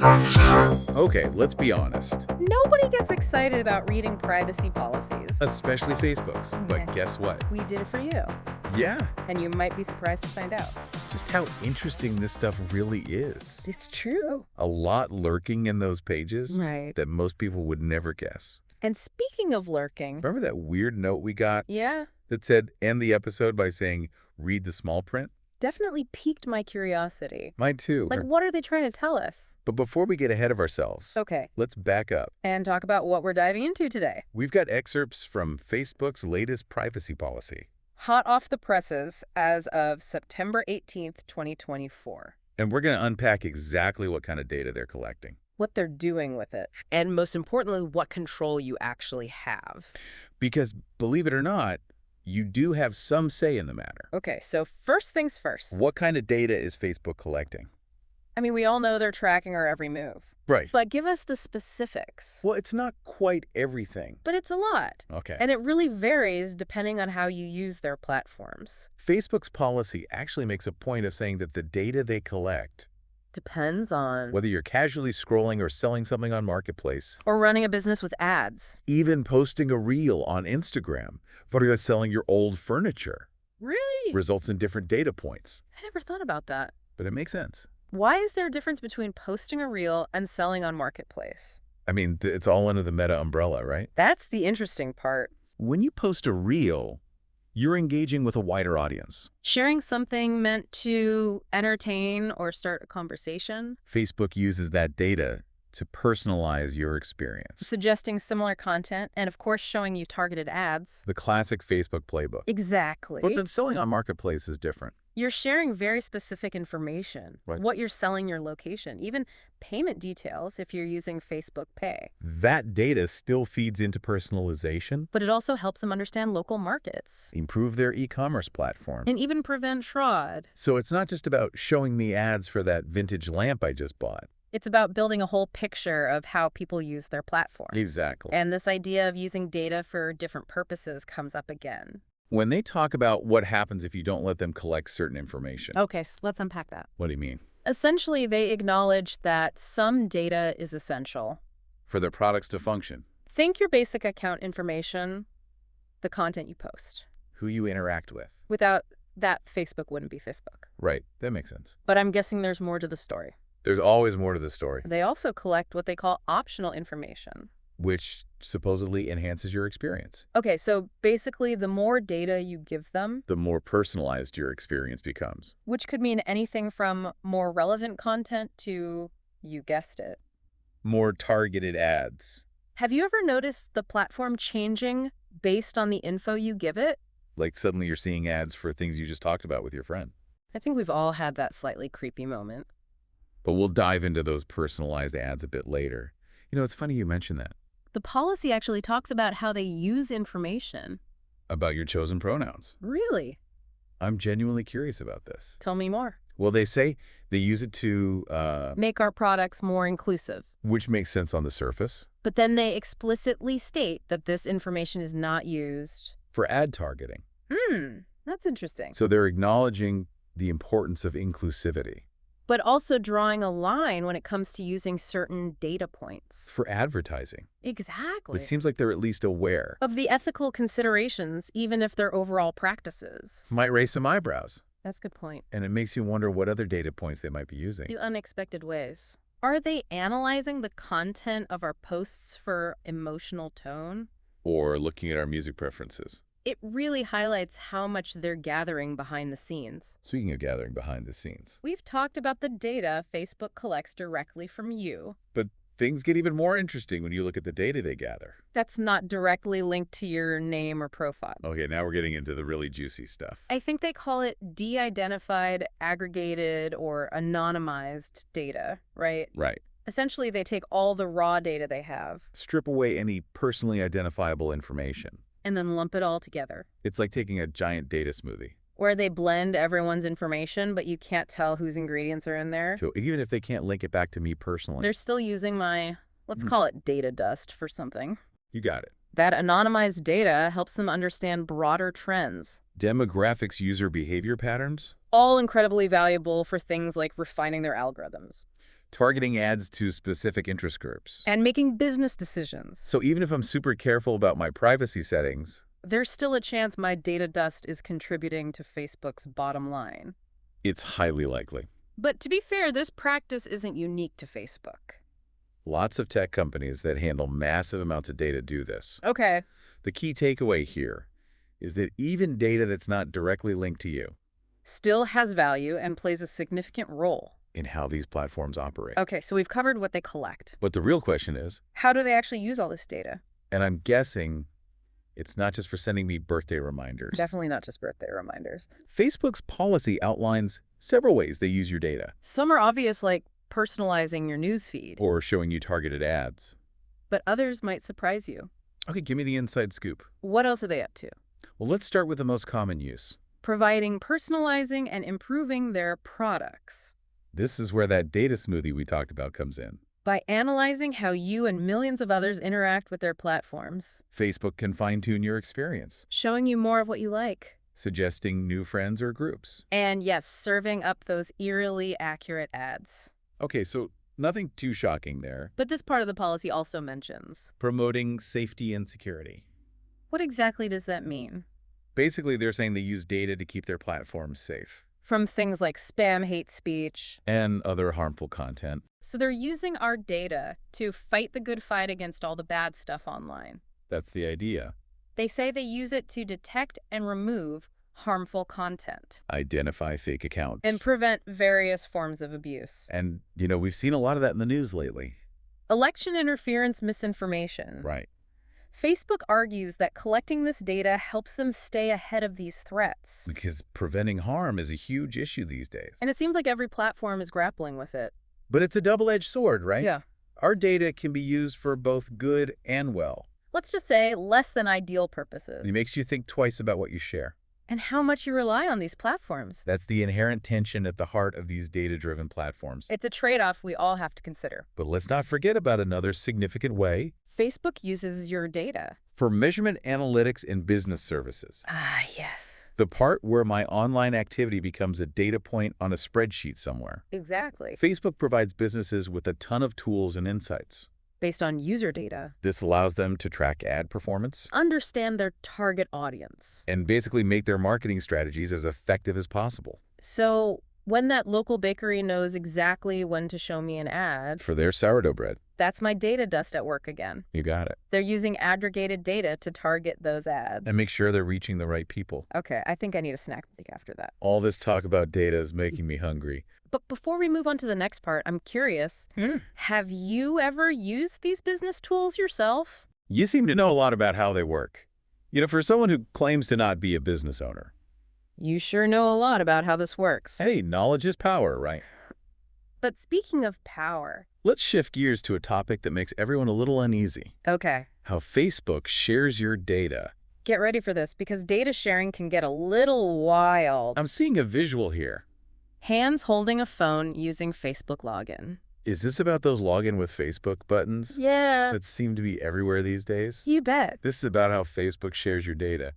Okay, let's be honest. Nobody gets excited about reading privacy policies. Especially Facebook's. But Yeah. guess what? We did it for you, Yeah, and you might be surprised to find out. just how interesting this stuff really is. It's true. A lot lurking in those pages Right. that most people would never guess. And speaking of lurking, Remember that weird note we got yeah, that said, end the episode by saying, read the small print? definitely piqued my curiosity. Mine too. Like, what are they trying to tell us? But before we get ahead of ourselves, Okay, let's back up. and talk about what we're diving into today. We've got excerpts from Facebook's latest privacy policy. Hot off the presses as of September 18th, 2024. And we're going to unpack exactly what kind of data they're collecting. What they're doing with it. And most importantly, what control you actually have. Because, believe it or not, you do have some say in the matter. Okay, so first things first. What kind of data is Facebook collecting? I mean, we all know they're tracking our every move. Right. But give us the specifics. Well, it's not quite everything. But it's a lot. Okay. And it really varies depending on how you use their platforms. Facebook's policy actually makes a point of saying that the data they collect, Depends on... whether you're casually scrolling or selling something on Marketplace, Or running a business with ads. even posting a reel on Instagram, for you're selling your old furniture, Really? results in different data points. I never thought about that. But it makes sense. Why is there a difference between posting a reel and selling on Marketplace? I mean, it's all under the Meta umbrella, right? That's the interesting part. When you post a reel, you're engaging with a wider audience. Sharing something meant to entertain or start a conversation. Facebook uses that data to personalize your experience. Suggesting similar content, and of course showing you targeted ads. The classic Facebook playbook. Exactly. But then selling on Marketplace is different. You're sharing very specific information. Right. What you're selling, your location, even payment details if you're using Facebook Pay. That data still feeds into personalization, But it also helps them understand local markets. improve their e-commerce platform. And even prevent fraud. So it's not just about showing me ads for that vintage lamp I just bought. It's about building a whole picture of how people use their platform. Exactly. And this idea of using data for different purposes comes up again. When they talk about what happens if you don't let them collect certain information, Okay, so let's unpack that. what do you mean? Essentially, they acknowledge that some data is essential. For their products to function, Think your basic account information, the content you post. who you interact with. Without that, Facebook wouldn't be Facebook. Right, that makes sense. But I'm guessing there's more to the story. There's always more to the story, They also collect what they call optional information. which supposedly enhances your experience. Okay, so basically the more data you give them, The more personalized your experience becomes. which could mean anything from more relevant content to, you guessed it. More targeted ads. Have you ever noticed the platform changing based on the info you give it? Like suddenly you're seeing ads for things you just talked about with your friend. I think we've all had that slightly creepy moment. But we'll dive into those personalized ads a bit later. You know, it's funny you mention that. The policy actually talks about how they use information. About your chosen pronouns. Really? I'm genuinely curious about this. Tell me more. Well, they say they use it to, Make our products more inclusive. which makes sense on the surface, But then they explicitly state that this information is not used. for ad targeting. That's interesting. So they're acknowledging the importance of inclusivity. But also drawing a line when it comes to using certain data points. For advertising. Exactly. It seems like they're at least aware. Of the ethical considerations, even if they're overall practices. Might raise some eyebrows. That's a good point. And it makes you wonder what other data points they might be using. The unexpected ways. Are they analyzing the content of our posts for emotional tone? Or looking at our music preferences. It really highlights how much they're gathering behind the scenes. Speaking of gathering behind the scenes. We've talked about the data Facebook collects directly from you. But things get even more interesting when you look at the data they gather. That's not directly linked to your name or profile. Okay, now we're getting into the really juicy stuff. I think they call it de-identified, aggregated, or anonymized data, right? Right. Essentially, they take all the raw data they have Strip away any personally identifiable information. and then lump it all together. It's like taking a giant data smoothie. Where they blend everyone's information, but you can't tell whose ingredients are in there. So even if they can't link it back to me personally. They're still using my, let's call it data dust for something. You got it. That anonymized data helps them understand broader trends. Demographics, user behavior patterns. All incredibly valuable for things like refining their algorithms. targeting ads to specific interest groups. And making business decisions. So even if I'm super careful about my privacy settings, There's still a chance my data dust is contributing to Facebook's bottom line. it's highly likely. But to be fair, this practice isn't unique to Facebook. Lots of tech companies that handle massive amounts of data do this. Okay. The key takeaway here is that even data that's not directly linked to you Still has value and plays a significant role. in how these platforms operate. Okay, so we've covered what they collect. But the real question is, How do they actually use all this data? and I'm guessing it's not just for sending me birthday reminders. Definitely not just birthday reminders. Facebook's policy outlines several ways they use your data, Some are obvious, like personalizing your newsfeed, or showing you targeted ads. but others might surprise you. Okay, give me the inside scoop. What else are they up to? Well, let's start with the most common use. Providing, personalizing, and improving their products. This is where that data smoothie we talked about comes in. By analyzing how you and millions of others interact with their platforms. Facebook can fine-tune your experience, Showing you more of what you like. suggesting new friends or groups. And yes, serving up those eerily accurate ads. Okay, so nothing too shocking there. But this part of the policy also mentions. Promoting safety and security. What exactly does that mean? Basically, they're saying they use data to keep their platforms safe. From things like spam, hate speech. And other harmful content. So they're using our data to fight the good fight against all the bad stuff online. That's the idea. They say they use it to detect and remove harmful content. Identify fake accounts. And prevent various forms of abuse. And, we've seen a lot of that in the news lately. Election interference misinformation. Right. Facebook argues that collecting this data helps them stay ahead of these threats. Because preventing harm is a huge issue these days. And it seems like every platform is grappling with it. But it's a double-edged sword, right? Yeah. Our data can be used for both good and well. Let's just say less than ideal purposes. It makes you think twice about what you share. And how much you rely on these platforms. That's the inherent tension at the heart of these data-driven platforms. It's a trade-off we all have to consider. But let's not forget about another significant way. Facebook uses your data. For measurement analytics and business services. Ah, yes. The part where my online activity becomes a data point on a spreadsheet somewhere. Exactly. Facebook provides businesses with a ton of tools and insights. Based on user data. This allows them to track ad performance. Understand their target audience. And basically make their marketing strategies as effective as possible. So when that local bakery knows exactly when to show me an ad, For their sourdough bread. that's my data dust at work again. You got it. They're using aggregated data to target those ads. And make sure they're reaching the right people. Okay, I think I need a snack break after that. All this talk about data is making me hungry. But before we move on to the next part, I'm curious. Have you ever used these business tools yourself? You seem to know a lot about how they work. For someone who claims to not be a business owner. You sure know a lot about how this works. Hey, knowledge is power, right? But speaking of power. Let's shift gears to a topic that makes everyone a little uneasy. Okay. How Facebook shares your data. Get ready for this, because data sharing can get a little wild. I'm seeing a visual here. Hands holding a phone using Facebook login. Is this about those login with Facebook buttons Yeah. that seem to be everywhere these days? You bet. This is about how Facebook shares your data.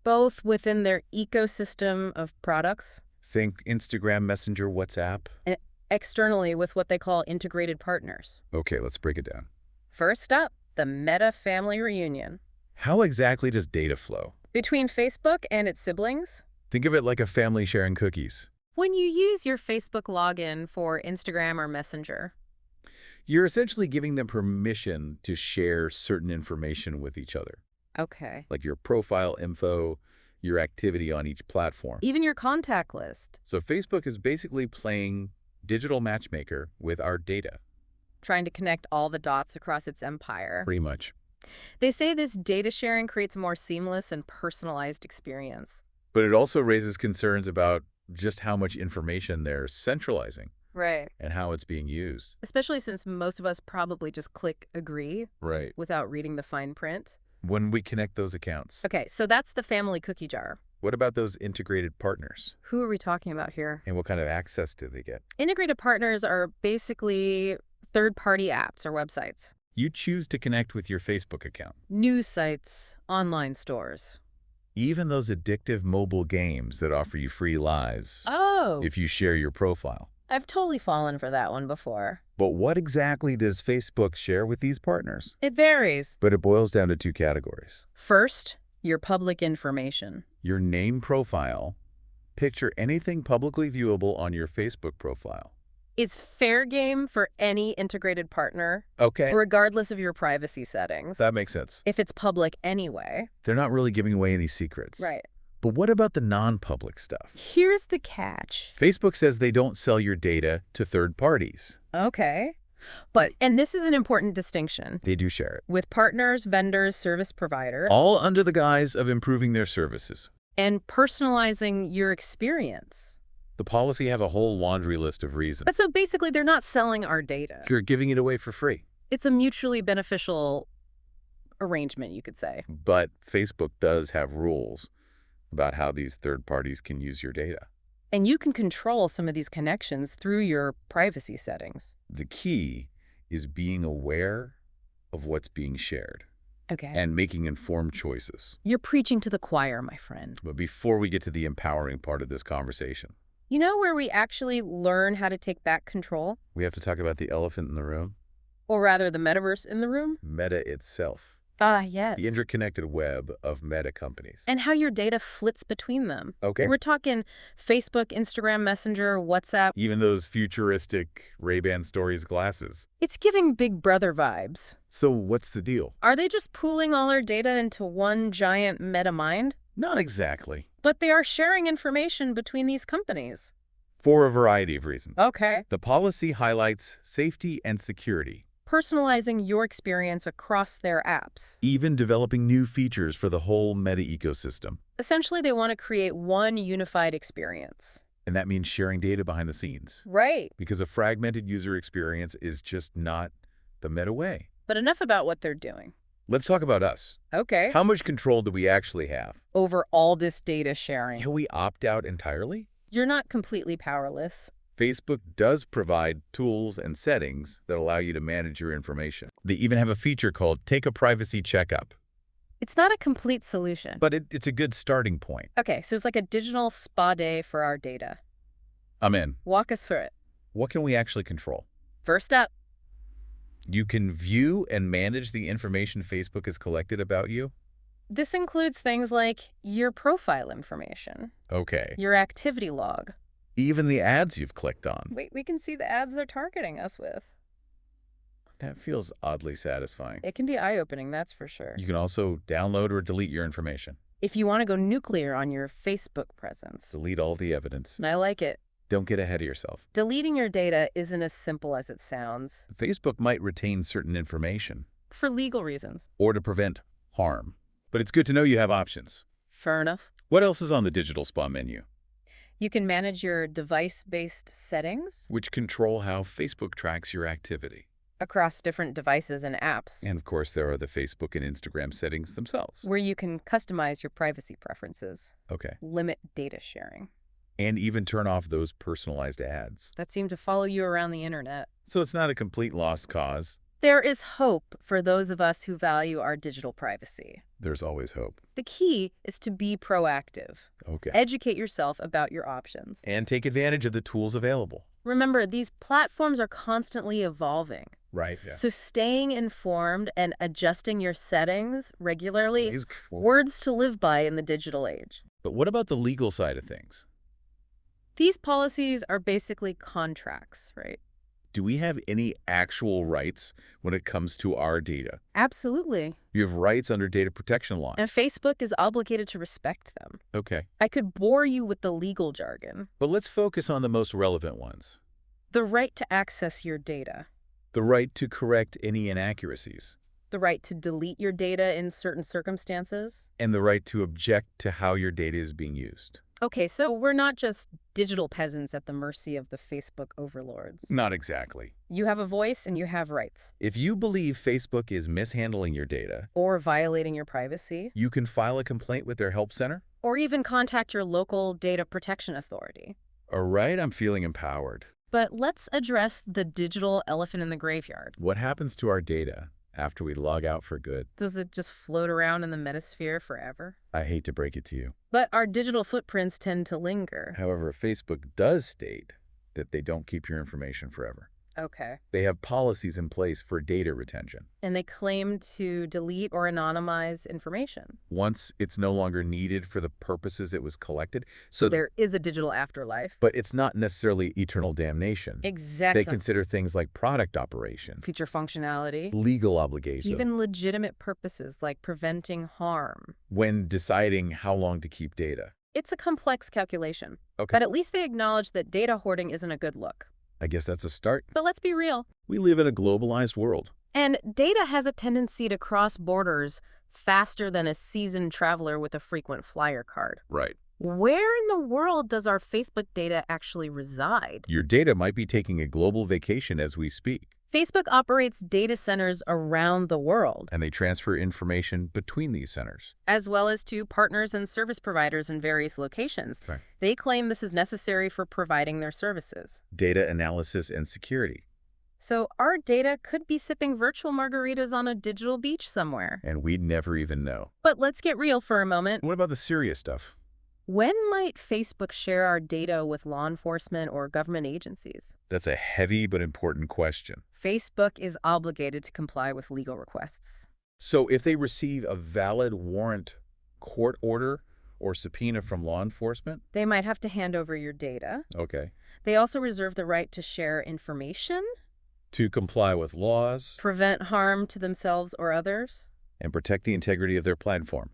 Both within their ecosystem of products, Think Instagram, Messenger, WhatsApp. and externally with what they call integrated partners. Okay, let's break it down. First up, the Meta family reunion. How exactly does data flow? Between Facebook and its siblings, Think of it like a family sharing cookies. when you use your Facebook login for Instagram or Messenger, You're essentially giving them permission to share certain information with each other, okay, like your profile info, your activity on each platform. even your contact list, So Facebook is basically playing digital matchmaker with our data, trying to connect all the dots across its empire. pretty much. They say this data sharing creates a more seamless and personalized experience. But it also raises concerns about just how much information they're centralizing Right. and how it's being used. Especially since most of us probably just click agree Right. without reading the fine print. When we connect those accounts. Okay, so that's the family cookie jar. What about those integrated partners? Who are we talking about here? And what kind of access do they get? Integrated partners are basically third-party apps or websites. You choose to connect with your Facebook account. News sites, online stores. Even those addictive mobile games that offer you free lives Oh, if you share your profile. I've totally fallen for that one before. But what exactly does Facebook share with these partners? It varies. But it boils down to two categories. First, your public information. Your name profile. Picture anything publicly viewable on your Facebook profile. Is fair game for any integrated partner, Okay. regardless of your privacy settings. That makes sense. If it's public anyway. They're not really giving away any secrets. Right. But what about the non-public stuff? Here's the catch. Facebook says they don't sell your data to third parties. Okay. And this is an important distinction. They do share it. With partners, vendors, service providers. All under the guise of improving their services. And personalizing your experience. The policy has a whole laundry list of reasons. But so basically, they're not selling our data. They're giving it away for free. It's a mutually beneficial arrangement, you could say. But Facebook does have rules about how these third parties can use your data. And you can control some of these connections through your privacy settings. The key is being aware of what's being shared. Okay. And making informed choices. You're preaching to the choir, my friend. But before we get to the empowering part of this conversation, you know where we actually learn how to take back control? we have to talk about the elephant in the room. Or rather, the metaverse in the room? Meta itself. Ah, yes. The interconnected web of meta companies. And how your data flits between them. Okay. We're talking Facebook, Instagram, Messenger, WhatsApp. Even those futuristic Ray-Ban Stories glasses. It's giving Big Brother vibes. So what's the deal? Are they just pooling all our data into one giant meta mind? Not exactly. But they are sharing information between these companies. For a variety of reasons. Okay. The policy highlights safety and security. Personalizing your experience across their apps. Even developing new features for the whole meta ecosystem. Essentially, they want to create one unified experience. And that means sharing data behind the scenes. Right. Because a fragmented user experience is just not the meta way. But enough about what they're doing. Let's talk about us. Okay. How much control do we actually have? Over all this data sharing. Can we opt out entirely? You're not completely powerless. Facebook does provide tools and settings that allow you to manage your information. They even have a feature called Take a Privacy Checkup. It's not a complete solution. But it's a good starting point. Okay, so it's like a digital spa day for our data. I'm in. Walk us through it. What can we actually control? First up. You can view and manage the information Facebook has collected about you. This includes things like your profile information, Okay. your activity log. Even the ads you've clicked on. Wait, we can see the ads they're targeting us with. That feels oddly satisfying. It can be eye-opening, that's for sure. You can also download or delete your information. If you want to go nuclear on your Facebook presence. Delete all the evidence. I like it. Don't get ahead of yourself. Deleting your data isn't as simple as it sounds. Facebook might retain certain information. For legal reasons. Or to prevent harm. But it's good to know you have options. Fair enough. What else is on the digital spa menu? You can manage your device-based settings Which control how Facebook tracks your activity. across different devices and apps, And of course, there are the Facebook and Instagram settings themselves. where you can customize your privacy preferences, Okay. limit data sharing, And even turn off those personalized ads. that seem to follow you around the internet. So it's not a complete lost cause. There is hope for those of us who value our digital privacy. There's always hope. The key is to be proactive. Okay. Educate yourself about your options. And take advantage of the tools available. Remember, these platforms are constantly evolving. Right. Yeah. So staying informed and adjusting your settings regularly, Is- words to live by in the digital age. But what about the legal side of things? These policies are basically contracts, right? Do we have any actual rights when it comes to our data? Absolutely. You have rights under data protection laws. And Facebook is obligated to respect them. Okay. I could bore you with the legal jargon. But let's focus on the most relevant ones. The right to access your data. The right to correct any inaccuracies. The right to delete your data in certain circumstances. And the right to object to how your data is being used. Okay, so we're not just digital peasants at the mercy of the Facebook overlords. Not exactly. You have a voice and you have rights. If you believe Facebook is mishandling your data, Or violating your privacy. you can file a complaint with their help center. Or even contact your local data protection authority. All right, I'm feeling empowered. But let's address the digital elephant in the graveyard. What happens to our data after we log out for good? Does it just float around in the metasphere forever? I hate to break it to you. But our digital footprints tend to linger. However, Facebook does state that they don't keep your information forever. Okay. They have policies in place for data retention. And they claim to delete or anonymize information. Once it's no longer needed for the purposes it was collected. So there is a digital afterlife. But it's not necessarily eternal damnation. Exactly. They consider things like product operation, Feature functionality. legal obligations, Even legitimate purposes like preventing harm. when deciding how long to keep data. It's a complex calculation. Okay. But at least they acknowledge that data hoarding isn't a good look. I guess that's a start. But let's be real. We live in a globalized world. And data has a tendency to cross borders faster than a seasoned traveler with a frequent flyer card. Right. Where in the world does our Facebook data actually reside? Your data might be taking a global vacation as we speak, Facebook operates data centers around the world, and they transfer information between these centers. as well as to partners and service providers in various locations. Right. They claim this is necessary for providing their services. Data analysis and security. So our data could be sipping virtual margaritas on a digital beach somewhere. And we'd never even know. But let's get real for a moment. What about the serious stuff? When might Facebook share our data with law enforcement or government agencies? That's a heavy but important question. Facebook is obligated to comply with legal requests. So if they receive a valid warrant, court order, or subpoena from law enforcement? They might have to hand over your data. Okay. They also reserve the right to share information, To comply with laws prevent harm to themselves or others. and protect the integrity of their platform.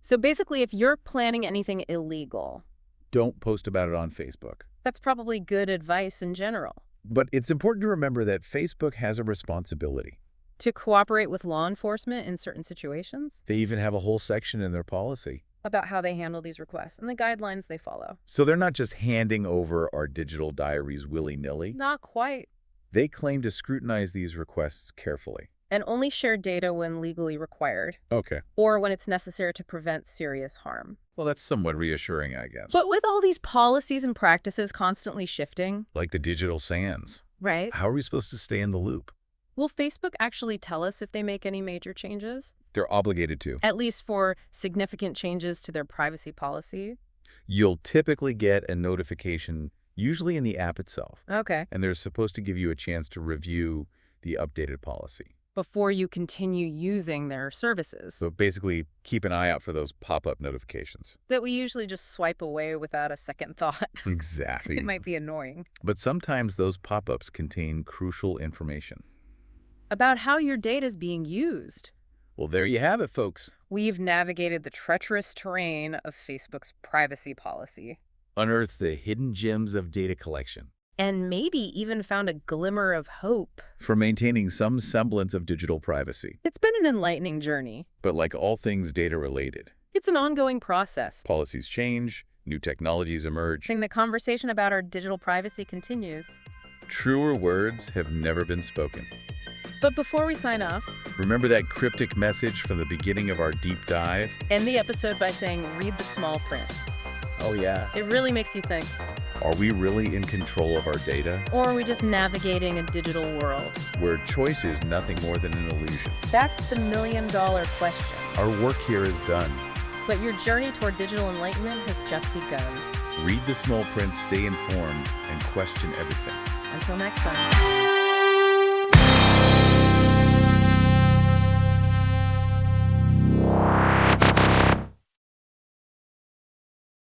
So basically, if you're planning anything illegal, Don't post about it on Facebook. that's probably good advice in general. But it's important to remember that Facebook has a responsibility. To cooperate with law enforcement in certain situations, They even have a whole section in their policy. about how they handle these requests and the guidelines they follow. So they're not just handing over our digital diaries willy-nilly. Not quite. They claim to scrutinize these requests carefully. And only share data when legally required, Okay. or when it's necessary to prevent serious harm. Well, that's somewhat reassuring, I guess. But with all these policies and practices constantly shifting, Like the digital sands. right? How are we supposed to stay in the loop? Will Facebook actually tell us if they make any major changes? They're obligated to. At least for significant changes to their privacy policy? You'll typically get a notification, usually in the app itself, Okay. and they're supposed to give you a chance to review the updated policy. Before you continue using their services. So basically, keep an eye out for those pop-up notifications. That we usually just swipe away without a second thought. Exactly. It might be annoying. But sometimes those pop-ups contain crucial information. About how your data is being used. Well, there you have it, folks. We've navigated the treacherous terrain of Facebook's privacy policy. Unearth the hidden gems of data collection And maybe even found a glimmer of hope. for maintaining some semblance of digital privacy. It's been an enlightening journey. But like all things data-related, It's an ongoing process. policies change, new technologies emerge. The conversation about our digital privacy continues. Truer words have never been spoken. But before we sign off, Remember that cryptic message from the beginning of our deep dive? end the episode by saying, read the small print. Oh, yeah. It really makes you think. Are we really in control of our data? Or are we just navigating a digital world? Where choice is nothing more than an illusion. That's the million-dollar question. Our work here is done. But your journey toward digital enlightenment has just begun. Read the small print, stay informed, and question everything. Until next time.